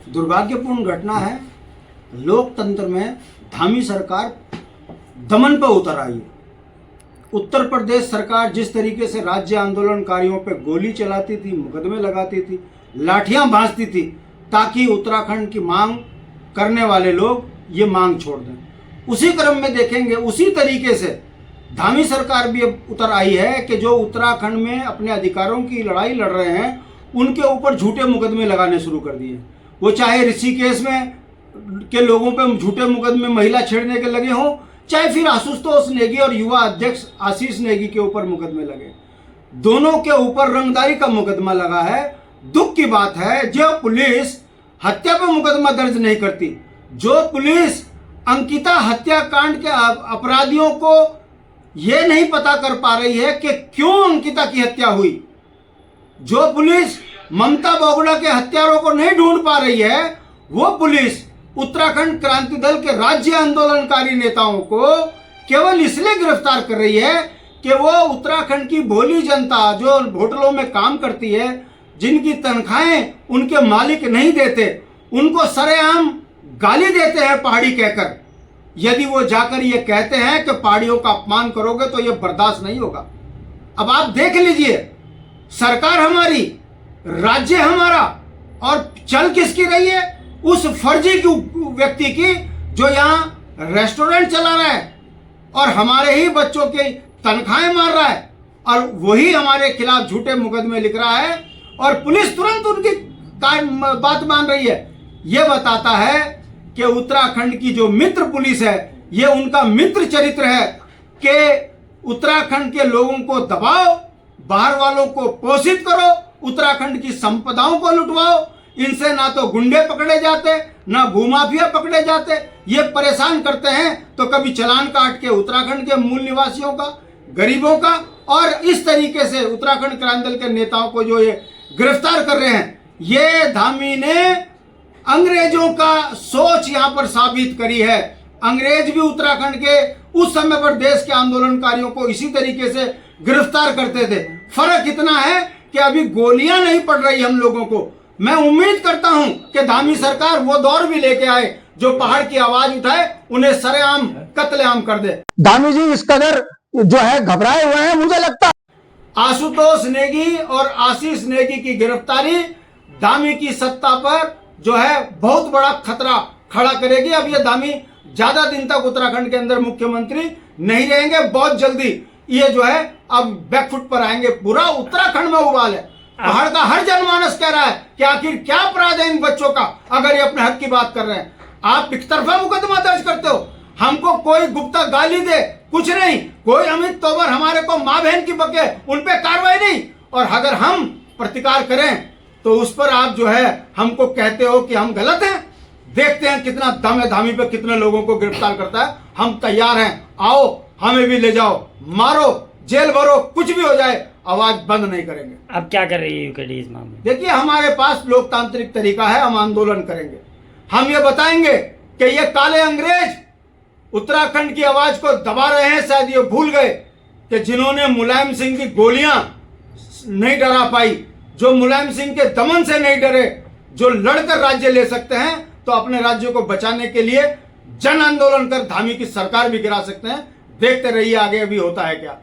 दुर्भाग्यपूर्ण घटना है। लोकतंत्र में धामी सरकार दमन पर उतर आई है। उत्तर प्रदेश सरकार जिस तरीके से राज्य आंदोलनकारियों पर गोली चलाती थी, मुकदमे लगाती थी, लाठियां भांजती थी, ताकि उत्तराखंड की मांग करने वाले लोग ये मांग छोड़ दें, उसी क्रम में देखेंगे उसी तरीके से धामी सरकार भी अब उतर आई है कि जो उत्तराखंड में अपने अधिकारों की लड़ाई लड़ रहे हैं उनके ऊपर झूठे मुकदमे लगाने शुरू कर दिए। वो चाहे ऋषिकेश में के लोगों पे झूठे मुकदमे महिला छेड़ने के लगे हों, चाहे फिर आशुतोष नेगी और युवा अध्यक्ष आशीष नेगी के ऊपर मुकदमे लगे, दोनों के ऊपर रंगदारी का मुकदमा लगा है। दुख की बात है जो पुलिस हत्या पर मुकदमा दर्ज नहीं करती, जो पुलिस अंकिता हत्याकांड के अपराधियों को यह नहीं पता कर पा रही है कि क्यों अंकिता की हत्या हुई, जो पुलिस ममता बोगड़ा के हत्यारों को नहीं ढूंढ पा रही है, वो पुलिस उत्तराखंड क्रांति दल के राज्य आंदोलनकारी नेताओं को केवल इसलिए गिरफ्तार कर रही है कि वो उत्तराखंड की भोली जनता जो होटलों में काम करती है, जिनकी तनख्वाहें उनके मालिक नहीं देते, उनको सरेआम गाली देते हैं पहाड़ी कहकर। यदि वो जाकर ये कहते हैं कि पहाड़ियों का अपमान करोगे तो ये बर्दाश्त नहीं होगा। अब आप देख लीजिए, सरकार हमारी, राज्य हमारा, और चल किसकी रही है? उस फर्जी व्यक्ति की जो यहाँ रेस्टोरेंट चला रहा है और हमारे ही बच्चों की तनख्वाहें मार रहा है, और वही हमारे खिलाफ झूठे मुकदमे लिख रहा है और पुलिस तुरंत उनकी बात मान रही है। यह बताता है कि उत्तराखंड की जो मित्र पुलिस है, ये उनका मित्र चरित्र है कि उत्तराखंड के लोगों को दबाओ, बाहर वालों को पोषित करो, उत्तराखंड की संपदाओं को लुटवाओ। इनसे ना तो गुंडे पकड़े जाते, ना भूमाफिया पकड़े जाते, ये परेशान करते हैं तो कभी चालान काट के उत्तराखंड के मूल निवासियों का, गरीबों का, और इस तरीके से उत्तराखंड क्रांति दल के नेताओं को जो ये गिरफ्तार कर रहे हैं। ये धामी ने अंग्रेजों का सोच यहाँ पर साबित करी है। अंग्रेज भी उत्तराखंड के उस समय पर देश के आंदोलनकारियों को इसी तरीके से गिरफ्तार करते थे। फर्क इतना है कि अभी गोलियां नहीं पड़ रही हम लोगों को। मैं उम्मीद करता हूं कि धामी सरकार वो दौर भी लेके आए जो पहाड़ की आवाज उठाए, उन्हें सरेआम कत्लेआम कर दे। धामी जी इस कदर जो है घबराए हुए हैं, मुझे लगता है आशुतोष नेगी और आशीष नेगी की गिरफ्तारी धामी की सत्ता पर जो है बहुत बड़ा खतरा खड़ा करेगी। अब ये धामी ज्यादा दिन तक उत्तराखंड के अंदर मुख्यमंत्री नहीं रहेंगे। बहुत जल्दी ये जो है अब बैकफुट पर आएंगे। पूरा उत्तराखंड में उबाल है। पहाड़ का हर जनमानस कह रहा है कि आखिर क्या अपराध है इन बच्चों का, अगर ये अपने हक की बात कर रहे हैं। आप एक तरफा मुकदमा दर्ज करते हो, हमको कोई गुप्ता गाली दे कुछ नहीं, कोई अमित तोमर हमारे को माँ बहन की बके उन पे कार्रवाई नहीं, और अगर हम प्रतिकार करें तो उस पर आप जो है हमको कहते हो कि हम गलत हैं। देखते हैं कितना दम है धामी पे, कितने लोगों को गिरफ्तार करता है। हम तैयार हैं, आओ हमें भी ले जाओ, मारो, जेल भरो, कुछ भी हो जाए, आवाज बंद नहीं करेंगे। अब क्या कर रही है यूकेडी इस मामले में? देखिए, हमारे पास लोकतांत्रिक तरीका है, हम आंदोलन करेंगे। हम ये बताएंगे कि ये काले अंग्रेज उत्तराखंड की आवाज को दबा रहे हैं। शायद ये भूल गए कि जिन्होंने मुलायम सिंह की गोलियां नहीं डरा पाई, जो मुलायम सिंह के दमन से नहीं डरे, जो लड़कर राज्य ले सकते हैं, तो अपने राज्य को बचाने के लिए जन आंदोलन कर धामी की सरकार भी गिरा सकते हैं। देखते रहिए आगे अभी होता है क्या।